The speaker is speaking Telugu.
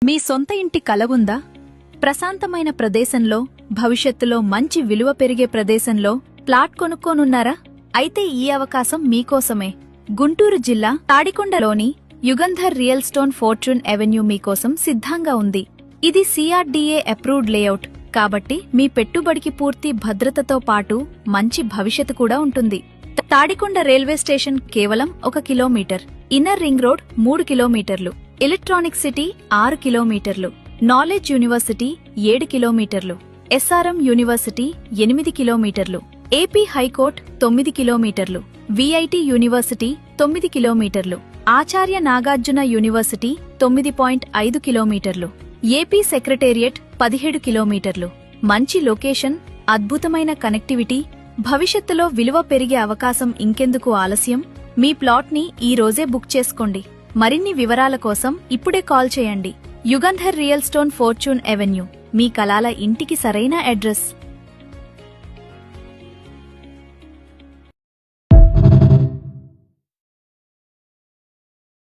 మీ సొంత ఇంటి కల ఉందా? ప్రశాంతమైన ప్రదేశంలో, భవిష్యత్తులో మంచి విలువ పెరిగే ప్రదేశంలో ప్లాట్ కొనుక్కోనున్నారా? అయితే ఈ అవకాశం మీకోసమే. గుంటూరు జిల్లా తాడికొండలోని Yugandhar real stone fortune avenue మీకోసం సిద్ధంగా ఉంది. ఇది CRDA అప్రూవ్డ్ లేఅవుట్ కాబట్టి మీ పెట్టుబడికి పూర్తి భద్రతతో పాటు మంచి భవిష్యత్తు కూడా ఉంటుంది. తాడికొండ రైల్వే స్టేషన్ కేవలం 1 కిలోమీటర్, ఇన్నర్ రింగ్ రోడ్ 3 కిలోమీటర్లు, ఎలక్ట్రానిక్ సిటీ 6 కిలోమీటర్లు, నాలెడ్జ్ యూనివర్సిటీ 7 కిలోమీటర్లు, SRM యూనివర్సిటీ 8 కిలోమీటర్లు, AP హైకోర్ట్ 9 కిలోమీటర్లు, VIT యూనివర్సిటీ 9 కిలోమీటర్లు, ఆచార్య నాగార్జున యూనివర్సిటీ 9.5 కిలోమీటర్లు, AP సెక్రటేరియట్ 17 కిలోమీటర్లు. మంచి లొకేషన్, అద్భుతమైన కనెక్టివిటీ, భవిష్యత్తులో విలువ పెరిగే అవకాశం. ఇంకెందుకు ఆలస్యం? మీ ప్లాట్ని ఈ రోజే బుక్ చేసుకోండి. మరిన్ని వివరాల కోసం ఇప్పుడే కాల్ చేయండి. Yugandhar real stone fortune avenue, మీ కలాల ఇంటికి సరైన అడ్రస్.